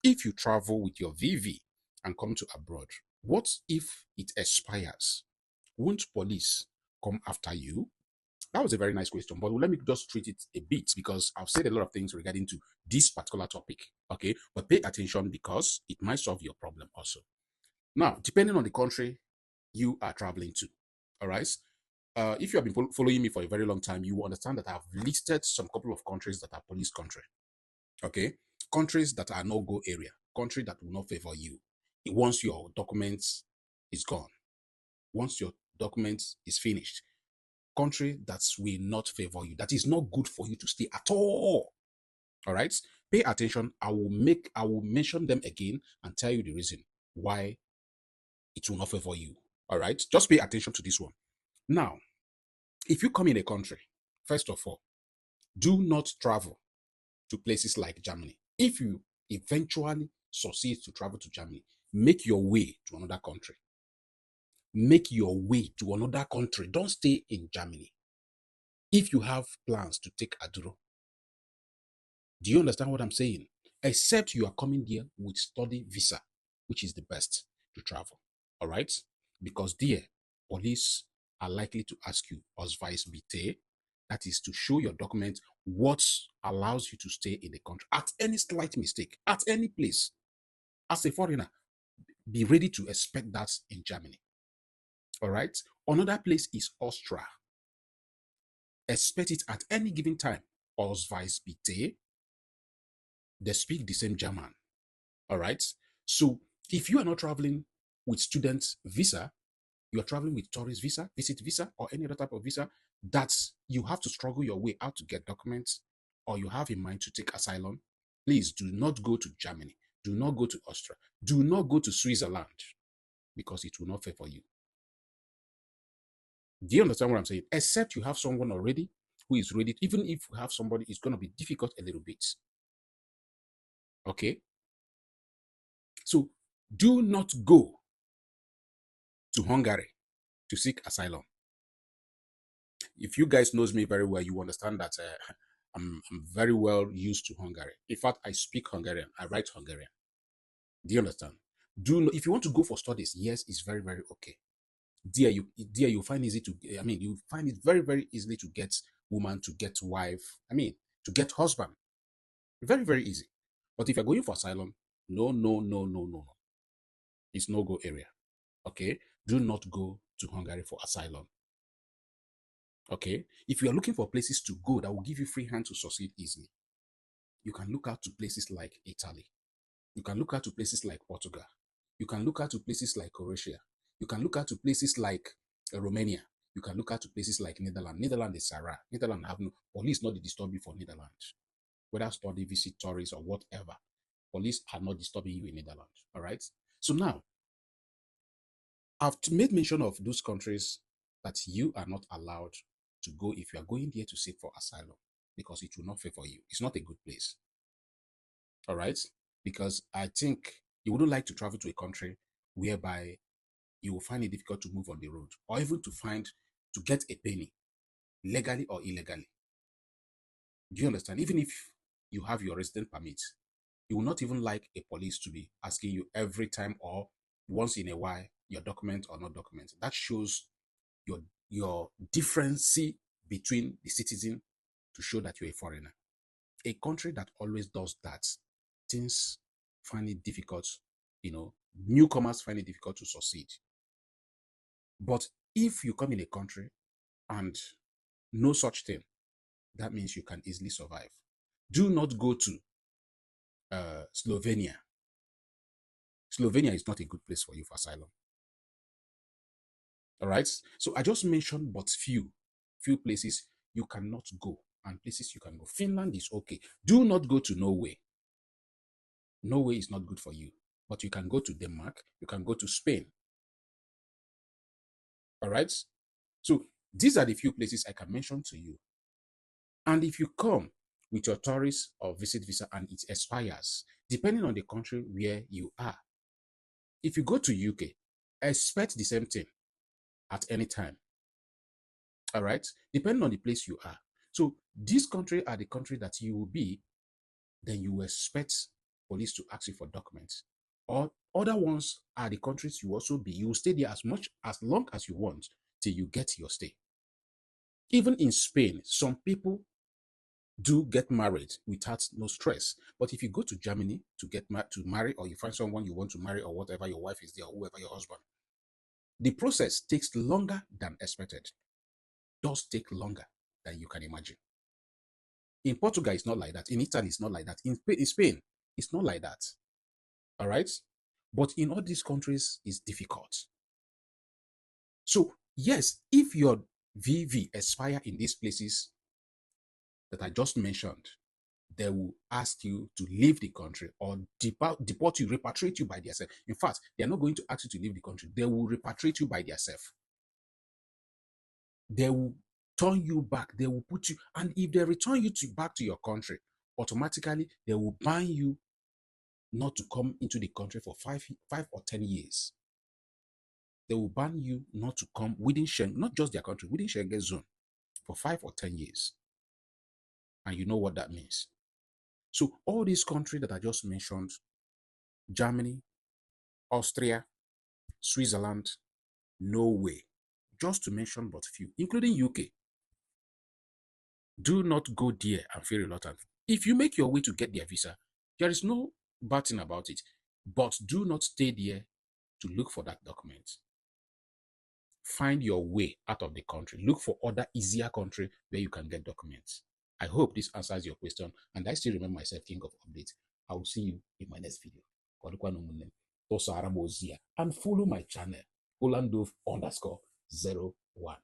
If you travel with your VV and come to abroad, what if it expires? Won't police come after you? That was a very nice question, but let me just treat it a bit because I've said a lot of things regarding to this particular topic. Okay, but pay attention because it might solve your problem also. Now, depending on the country you are traveling to, all right. If you have been following me for a very long time, you will understand that I've listed some couple of countries that are police country. Okay, countries that are no-go area, country that will not favor you. Once your documents is gone, once your documents is finished, country that will not favor you, that is not good for you to stay at all. All right, pay attention. I will mention them again and tell you the reason why it will not favor you. All right, just pay attention to this one. Now, if you come in a country, first of all, do not travel to places like Germany. If you eventually succeed to travel to Germany, make your way to another country. Make your way to another country. Don't stay in Germany. If you have plans to take Aduro, do you understand what I'm saying? Except you are coming here with study visa, which is the best to travel. All right? Because there, police are likely to ask you Ausweis bitte. That is to show your document what allows you to stay in the country. At any slight mistake, at any place, as a foreigner, be ready to expect that in Germany. All right? Another place is Austria. Expect it at any given time. Ausweis bitte. They speak the same German. All right. So if you are not traveling with student visa, you are traveling with tourist visa, visit visa, or any other type of visa that you have to struggle your way out to get documents, or you have in mind to take asylum, please do not go to Germany. Do not go to Austria. Do not go to Switzerland because it will not favor you. Do you understand what I'm saying? Except you have someone already who is ready. Even if you have somebody, it's going to be difficult a little bit. Okay. So do not go to Hungary to seek asylum. If you guys knows me very well, you understand that I'm very well used to Hungary. In fact, I speak Hungarian. I write Hungarian. Do you understand? If you want to go for studies, yes, it's very very okay. You find easy to. I mean, you find it very very easily to get woman, to get wife. I mean, to get husband. Very very easy. But if you're going for asylum, no no no no no no. It's no go area. Okay, do not go to Hungary for asylum. Okay, if you are looking for places to go that will give you free hand to succeed easily, you can look out to places like Italy. You can look out to places like Portugal. You can look out to places like Croatia. You can look out to places like Romania. You can look out to places like Netherlands. Netherlands is Sarah. Netherlands have no police not disturb you for Netherlands. Whether study, visit, tourists, or whatever. Police are not disturbing you in Netherlands. All right. So now I've made mention of those countries that you are not allowed to go if you are going there to seek for asylum because it will not favor you. It's not a good place. All right. Because I think you wouldn't like to travel to a country whereby you will find it difficult to move on the road or even to get a penny legally or illegally. Do you understand? Even if you have your resident permit, you will not even like a police to be asking you every time or once in a while your document or not document. That shows your difference between the citizen to show that you're a foreigner. A country that always does that, things find it difficult, newcomers find it difficult to succeed. But if you come in a country and no such thing, that means you can easily survive. Do not go to Slovenia. Slovenia is not a good place for you for asylum. All right. So I just mentioned but few places you cannot go and places you can go. Finland is okay. Do not go to Norway. Norway is not good for you, but you can go to Denmark. You can go to Spain. All right. So these are the few places I can mention to you. And if you come with your tourist or visit visa and it expires, depending on the country where you are, if you go to UK, expect the same thing at any time. All right. Depending on the place you are. So these countries are the country that you will be, then you expect police to ask you for documents. Or other ones are the countries you also be. You will stay there as long as you want till you get your stay. Even in Spain, some people do get married without no stress. But if you go to Germany to marry, or you find someone you want to marry, or whatever, your wife is there, or whoever your husband, the process takes longer than expected. Does take longer than you can imagine. In Portugal, it's not like that. In Italy, it's not like that. In Spain, it's not like that. All right? But in all these countries, it's difficult. So, yes, if your VV expire in these places that I just mentioned, they will ask you to leave the country or deport you, repatriate you by themselves. In fact, they are not going to ask you to leave the country. They will repatriate you by themselves. They will turn you back. They will put you, and if they return you back to your country, automatically they will ban you not to come into the country for 5 or 10 years. They will ban you not to come within Schengen, not just their country, within Schengen zone for 5 or 10 years. And you know what that means. So all these countries that I just mentioned, Germany, Austria, Switzerland, Norway, just to mention but few, including UK, do not go there and feel reluctant. If you make your way to get their visa, there is no bad thing about it. But do not stay there to look for that document. Find your way out of the country. Look for other easier country where you can get documents. I hope this answers your question. And I still remember myself, King of Updates. I will see you in my next video. And follow my channel, Olandov_01.